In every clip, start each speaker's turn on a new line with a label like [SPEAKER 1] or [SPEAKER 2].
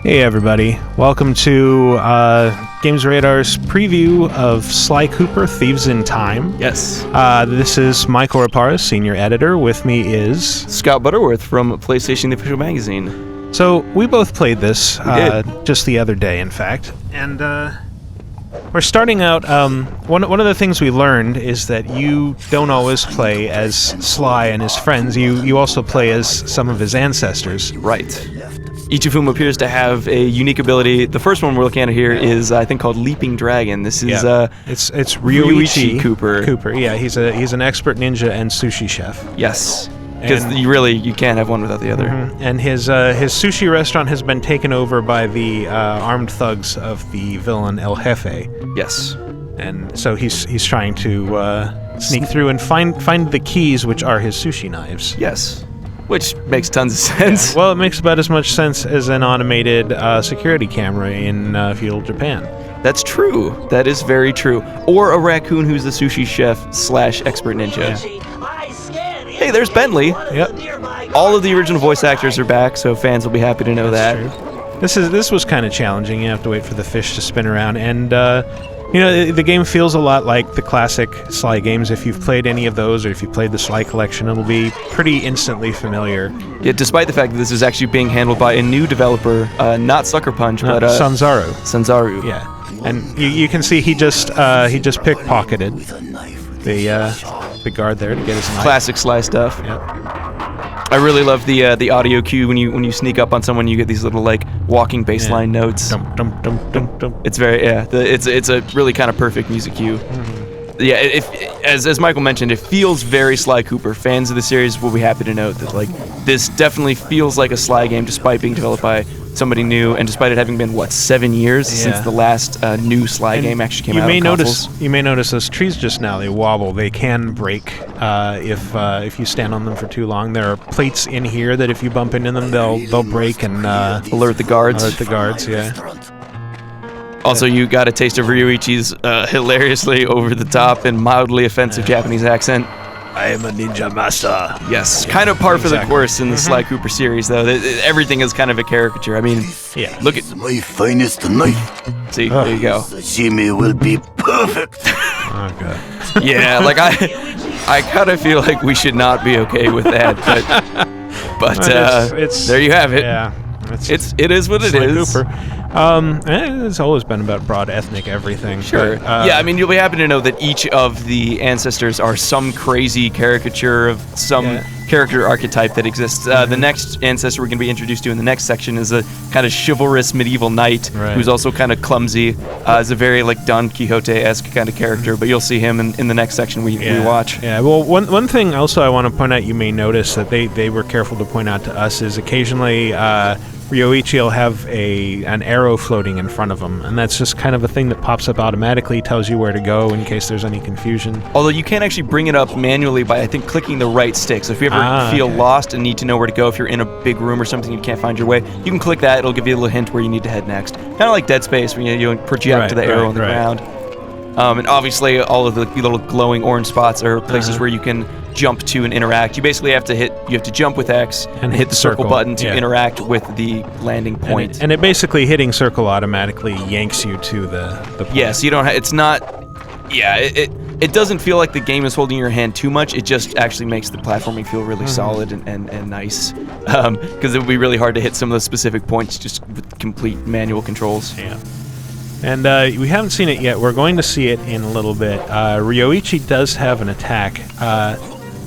[SPEAKER 1] Hey everybody, welcome to GamesRadar's preview of Sly Cooper, Thieves in Time.
[SPEAKER 2] Yes.
[SPEAKER 1] This is Mikel, Reparaz, senior editor. With me is...
[SPEAKER 2] Scott Butterworth from PlayStation The Official Magazine.
[SPEAKER 1] So, we both played this
[SPEAKER 2] did.
[SPEAKER 1] just the other day, in fact. And we're starting out... one of the things we learned is that you don't always play as Sly and his friends. You also play as some of his ancestors.
[SPEAKER 2] Right. Each of whom appears to have a unique ability. The first one we're looking at here is, I think, called Leaping Dragon. This is
[SPEAKER 1] it's Ryoichi
[SPEAKER 2] Cooper.
[SPEAKER 1] Cooper, yeah, he's an expert ninja and sushi chef.
[SPEAKER 2] Yes, because you can't have one without the other.
[SPEAKER 1] Mm-hmm. And his sushi restaurant has been taken over by the armed thugs of the villain El Jefe.
[SPEAKER 2] Yes.
[SPEAKER 1] And so he's trying to sneak through and find the keys, which are his sushi knives.
[SPEAKER 2] Yes. Which makes tons of sense.
[SPEAKER 1] Yeah. Well, it makes about as much sense as an automated security camera in feudal Japan.
[SPEAKER 2] That's true. That is very true. Or a raccoon who's the sushi chef / expert ninja.
[SPEAKER 1] Yeah.
[SPEAKER 2] Hey, there's Bentley.
[SPEAKER 1] Yep.
[SPEAKER 2] All of the original voice actors are back, so fans will be happy to know that.
[SPEAKER 1] True. This was kind of challenging. You have to wait for the fish to spin around, and the game feels a lot like the classic Sly games. If you've played any of those, or if you've played the Sly collection, it'll be pretty instantly familiar.
[SPEAKER 2] Yeah, despite the fact that this is actually being handled by a new developer, not Sucker Punch, but Sanzaru.
[SPEAKER 1] Yeah, and you can see he just pickpocketed the guard there to get his knife.
[SPEAKER 2] Classic Sly stuff.
[SPEAKER 1] Yep.
[SPEAKER 2] I really love the audio cue when you sneak up on someone. You get these little like walking bassline notes.
[SPEAKER 1] Dum, dum, dum, dum, dum.
[SPEAKER 2] It's very it's a really kind of perfect music cue. Mm-hmm. Yeah, as Michael mentioned, it feels very Sly Cooper. Fans of the series will be happy to note that this definitely feels like a Sly game, despite being developed by somebody new, and despite it having been 7 years since the last new Sly game actually came out on consoles.
[SPEAKER 1] You may notice those trees just now, they wobble. They can break if you stand on them for too long. There are plates in here that if you bump into them, they'll break and
[SPEAKER 2] alert the guards.
[SPEAKER 1] Yeah.
[SPEAKER 2] Also, you got a taste of Ryoichi's hilariously over-the-top and mildly offensive Japanese accent.
[SPEAKER 1] I am a ninja master.
[SPEAKER 2] Yes, kind of par for the course in the Sly Cooper series, though. Everything is kind of a caricature. I mean, look at
[SPEAKER 3] my finest knife.
[SPEAKER 2] See, there you go.
[SPEAKER 3] Sashimi will be perfect.
[SPEAKER 1] Oh god.
[SPEAKER 2] Yeah, I kind of feel like we should not be okay with that, but it's there you have it.
[SPEAKER 1] Yeah.
[SPEAKER 2] It is what it is.
[SPEAKER 1] Cooper. It's always been about broad ethnic everything.
[SPEAKER 2] Sure.
[SPEAKER 1] But,
[SPEAKER 2] I mean, you'll be happy to know that each of the ancestors are some crazy caricature of some character archetype that exists. The next ancestor we're going to be introduced to in the next section is a kind of chivalrous medieval knight who's also kind of clumsy. Is a very Don Quixote-esque kind of character, but you'll see him in the next section we watch.
[SPEAKER 1] Yeah. Well, one thing also I want to point out, you may notice that they were careful to point out to us, is occasionally Ryoichi will have an arrow floating in front of him, and that's just kind of a thing that pops up automatically, tells you where to go in case there's any confusion.
[SPEAKER 2] Although you can actually bring it up manually by, I think, clicking the right stick. So if you ever feel lost and need to know where to go, if you're in a big room or something you can't find your way, you can click that. It'll give you a little hint where you need to head next. Kind of like Dead Space, when you project to the arrow on the ground. And obviously, all of the little glowing orange spots are places where you can jump to and interact. You basically have to jump with X and hit the circle button to interact with the landing point.
[SPEAKER 1] And it basically, hitting circle automatically yanks you to the point.
[SPEAKER 2] Yeah, so you don't it's not... Yeah, it doesn't feel like the game is holding your hand too much. It just actually makes the platforming feel really solid and nice. Because it would be really hard to hit some of those specific points just with complete manual controls.
[SPEAKER 1] Yeah. And we haven't seen it yet. We're going to see it in a little bit. Ryoichi does have an attack.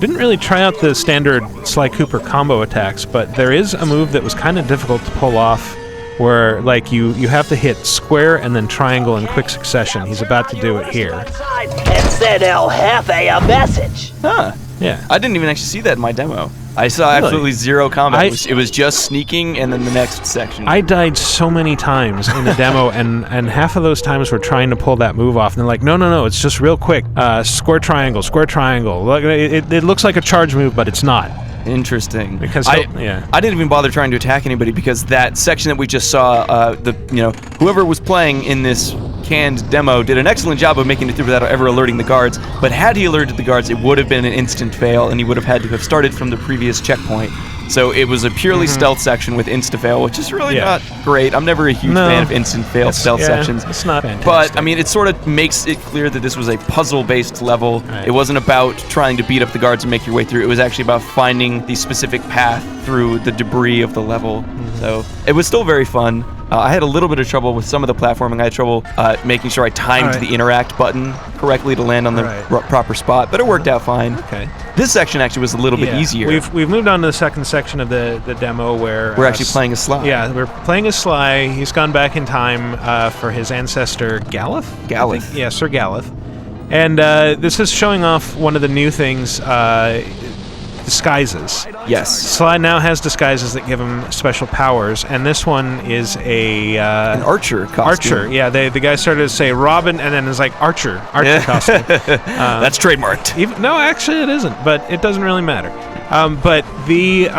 [SPEAKER 1] Didn't really try out the standard Sly Cooper combo attacks, but there is a move that was kind of difficult to pull off, where you have to hit square and then triangle in quick succession. He's about to do it here.
[SPEAKER 4] And send El Jefe a message.
[SPEAKER 2] Huh.
[SPEAKER 1] Yeah.
[SPEAKER 2] I didn't even actually see that in my demo. I saw absolutely zero combat. It was just sneaking and then the next section.
[SPEAKER 1] I died so many times in the demo, and half of those times we're trying to pull that move off, and they're like, no, it's just real quick. Square triangle. Look, it looks like a charge move, but it's not.
[SPEAKER 2] Interesting.
[SPEAKER 1] Because
[SPEAKER 2] I didn't even bother trying to attack anybody, because that section that we just saw, whoever was playing in this canned demo did an excellent job of making it through without ever alerting the guards, but had he alerted the guards, it would have been an instant fail, and he would have had to have started from the previous checkpoint, So it was a purely stealth section with insta-fail, which is really
[SPEAKER 1] Yeah.
[SPEAKER 2] not great. I'm never a huge fan of instant-fail stealth sections.
[SPEAKER 1] It's not fantastic.
[SPEAKER 2] But, I mean, it sort of makes it clear that this was a puzzle-based level.
[SPEAKER 1] Right.
[SPEAKER 2] It wasn't about trying to beat up the guards and make your way through. It was actually about finding the specific path through the debris of the level. So it was still very fun. I had a little bit of trouble with some of the platforming. I had trouble making sure I timed the interact button correctly to land on the proper spot, but it worked out fine.
[SPEAKER 1] Okay.
[SPEAKER 2] This section actually was a little bit easier.
[SPEAKER 1] We've moved on to the second section of the demo where
[SPEAKER 2] we're actually playing as Sly.
[SPEAKER 1] Yeah, we're playing as Sly. He's gone back in time for his ancestor Galeth.
[SPEAKER 2] Galeth.
[SPEAKER 1] Yeah, Sir Galeth. And this is showing off one of the new things. Disguises.
[SPEAKER 2] Yes.
[SPEAKER 1] Sly now has disguises that give him special powers, and this one is an
[SPEAKER 2] archer costume.
[SPEAKER 1] Archer, yeah. The guy started to say Robin, and then it's like Archer costume.
[SPEAKER 2] That's trademarked.
[SPEAKER 1] No, actually it isn't, but it doesn't really matter. But the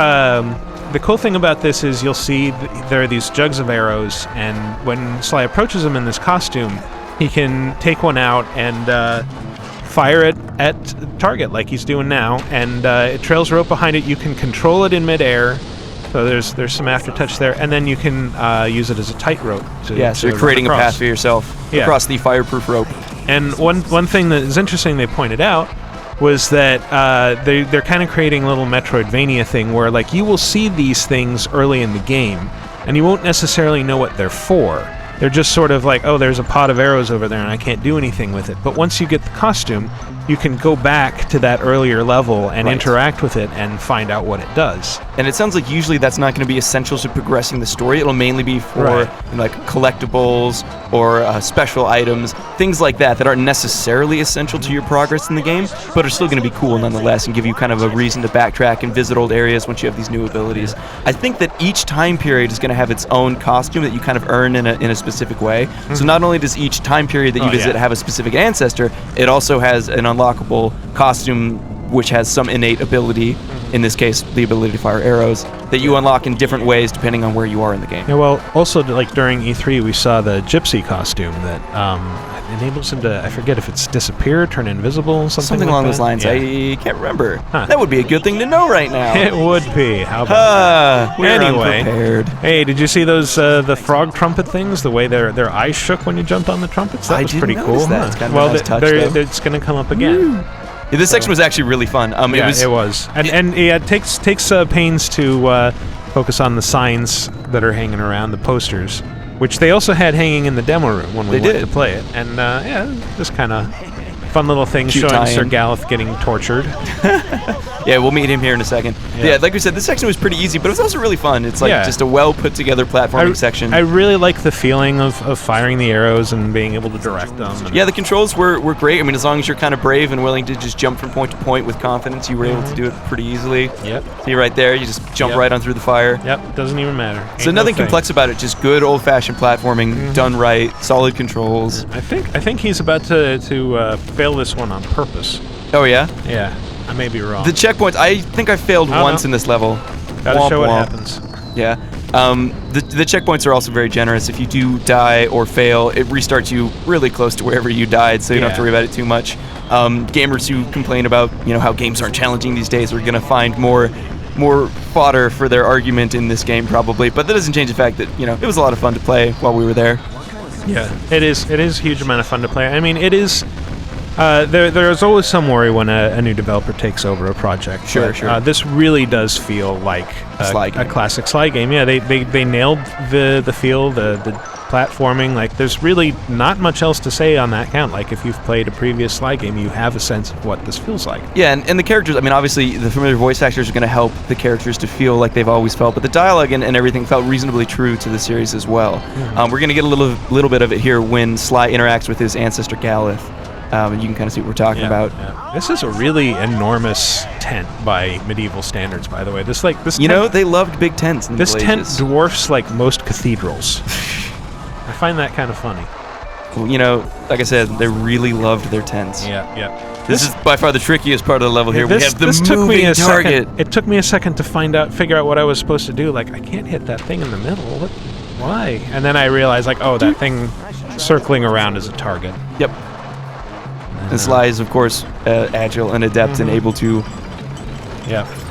[SPEAKER 1] cool thing about this is you'll see there are these jugs of arrows, and when Sly approaches him in this costume, he can take one out and fire it at target like he's doing now, and it trails rope behind it. You can control it in midair, so there's some aftertouch there, and then you can use it as a tightrope.
[SPEAKER 2] So you're creating a path for yourself across the fireproof rope.
[SPEAKER 1] And one thing that is interesting they pointed out was that they're kind of creating a little Metroidvania thing where like you will see these things early in the game, and you won't necessarily know what they're for. They're just sort of like, oh, there's a pot of arrows over there and I can't do anything with it. But once you get the costume, you can go back to that earlier level and interact with it and find out what it does.
[SPEAKER 2] And it sounds like usually that's not going to be essential to progressing the story. It'll mainly be for like collectibles or special items, things like that aren't necessarily essential to your progress in the game, but are still going to be cool nonetheless and give you kind of a reason to backtrack and visit old areas once you have these new abilities. I think that each time period is going to have its own costume that you kind of earn in a specific way. So not only does each time period that you visit have a specific ancestor, it also has an unlockable costume which has some innate ability, in this case the ability to fire arrows, that you unlock in different ways depending on where you are in the game.
[SPEAKER 1] Yeah, well, also like during E3 we saw the gypsy costume that enables him to, I forget if it's disappear, turn invisible, something like
[SPEAKER 2] along
[SPEAKER 1] that.
[SPEAKER 2] those lines.
[SPEAKER 1] Yeah.
[SPEAKER 2] I can't remember. That would be a good thing to know right now.
[SPEAKER 1] It would be. How about that?
[SPEAKER 2] We're
[SPEAKER 1] Anyway,
[SPEAKER 2] unprepared.
[SPEAKER 1] hey, did you see those the frog trumpet things? The way their eyes shook when you jumped on the trumpets? That was pretty cool.
[SPEAKER 2] That. It's kind of
[SPEAKER 1] well,
[SPEAKER 2] a nice touch,
[SPEAKER 1] it's going to come up again.
[SPEAKER 2] Yeah, this section was actually really fun.
[SPEAKER 1] It was. And it takes pains to focus on the signs that are hanging around, the posters, which they also had hanging in the demo room when we went to play it. And just kind of fun little things
[SPEAKER 2] Cute
[SPEAKER 1] showing
[SPEAKER 2] tie-in.
[SPEAKER 1] Sir Galeth getting tortured.
[SPEAKER 2] Yeah, we'll meet him here in a second. Yeah, like we said, this section was pretty easy, but it was also really fun. It's like just a well put together platforming section.
[SPEAKER 1] I really like the feeling of firing the arrows and being able to direct them.
[SPEAKER 2] Yeah, the controls were great. I mean, as long as you're kind of brave and willing to just jump from point to point with confidence, you were able to do it pretty easily.
[SPEAKER 1] Yep.
[SPEAKER 2] See right there, you just jump right on through the fire.
[SPEAKER 1] Yep, doesn't even matter.
[SPEAKER 2] So nothing complex about it, just good old-fashioned platforming, done right, solid controls.
[SPEAKER 1] I think he's about to fail this one on purpose.
[SPEAKER 2] Oh yeah?
[SPEAKER 1] Yeah, I may be wrong.
[SPEAKER 2] The checkpoints, I think I failed once in this level.
[SPEAKER 1] Gotta show what happens.
[SPEAKER 2] Yeah. The checkpoints are also very generous. If you do die or fail, it restarts you really close to wherever you died, so you don't have to worry about it too much. Gamers who complain about how games aren't challenging these days are going to find more fodder for their argument in this game probably, but that doesn't change the fact that it was a lot of fun to play while we were there.
[SPEAKER 1] Yeah, it is a huge amount of fun to play. I mean, it is. There's always some worry when a new developer takes over a project.
[SPEAKER 2] Sure.
[SPEAKER 1] This really does feel like a classic Sly game. Yeah, they nailed the feel, the platforming. Like, there's really not much else to say on that count. Like, if you've played a previous Sly game, you have a sense of what this feels like.
[SPEAKER 2] Yeah, and the characters, I mean, obviously, the familiar voice actors are going to help the characters to feel like they've always felt, but the dialogue and everything felt reasonably true to the series as well. We're going to get a little bit of it here when Sly interacts with his ancestor Galeth. And you can kind of see what we're talking about.
[SPEAKER 1] Yeah. This is a really enormous tent by medieval standards, by the way. This tent,
[SPEAKER 2] they loved big tents in the Middle
[SPEAKER 1] tent
[SPEAKER 2] Ages.
[SPEAKER 1] dwarfs like most cathedrals. I find that kind of funny.
[SPEAKER 2] Like I said, they really loved their tents.
[SPEAKER 1] Yeah.
[SPEAKER 2] This is by far the trickiest part of the level here. We have the
[SPEAKER 1] this took
[SPEAKER 2] moving
[SPEAKER 1] me a
[SPEAKER 2] target.
[SPEAKER 1] Second. It took me a second to figure out what I was supposed to do. Like, I can't hit that thing in the middle. Why? And then I realized, like, oh, that thing circling around is a target.
[SPEAKER 2] Yep. And Sly is, of course, agile and adept and able to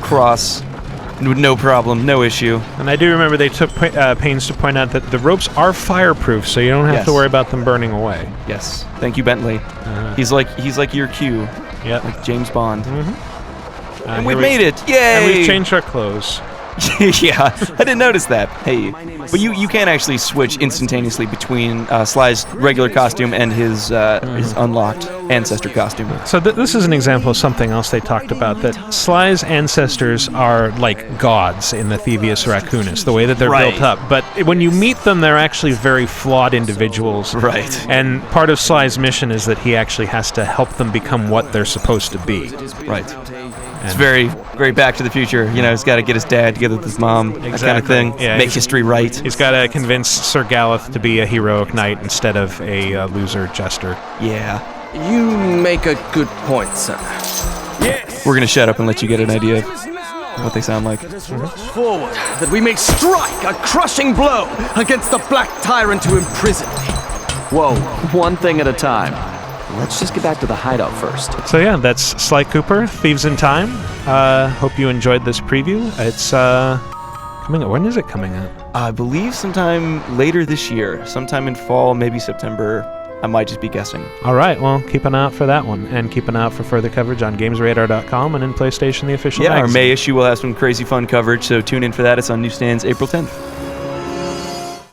[SPEAKER 2] cross No problem, no issue.
[SPEAKER 1] And I do remember they took pains to point out that the ropes are fireproof, so you don't have to worry about them burning away.
[SPEAKER 2] Yes. Thank you, Bentley. He's like your Q.
[SPEAKER 1] Yep.
[SPEAKER 2] Like James Bond.
[SPEAKER 1] Mm-hmm.
[SPEAKER 2] And we made it! Yay!
[SPEAKER 1] And we've changed our clothes.
[SPEAKER 2] Yeah, I didn't notice that. Hey, but you can actually switch instantaneously between Sly's regular costume and his unlocked ancestor costume.
[SPEAKER 1] So this is an example of something else they talked about, that Sly's ancestors are like gods in the Thievius Raccoonus, the way that they're built up. But when you meet them, they're actually very flawed individuals.
[SPEAKER 2] Right.
[SPEAKER 1] And part of Sly's mission is that he actually has to help them become what they're supposed to be.
[SPEAKER 2] Right. It's very, very Back to the Future. You know, he's got to get his dad together with his mom, that kind of thing.
[SPEAKER 1] Yeah,
[SPEAKER 2] make history right.
[SPEAKER 1] He's got to convince Sir Galeth to be a heroic knight instead of a loser jester.
[SPEAKER 2] Yeah.
[SPEAKER 5] You make a good point, son.
[SPEAKER 2] We're going to shut up and let you get an idea of what they sound like.
[SPEAKER 5] Forward, that we may strike a crushing blow against the black tyrant who imprisoned me.
[SPEAKER 6] Whoa, one thing at a time. Let's just get back to the hideout first.
[SPEAKER 1] So yeah, that's Sly Cooper, Thieves in Time. Hope you enjoyed this preview. It's coming out. When is it coming out?
[SPEAKER 2] I believe sometime later this year, sometime in fall, maybe September. I might just be guessing.
[SPEAKER 1] All right, well, keep an eye out for that one, and keep an eye out for further coverage on GamesRadar.com and in PlayStation, the official magazine.
[SPEAKER 2] Our May issue will have some crazy fun coverage, so tune in for that. It's on newsstands April 10th.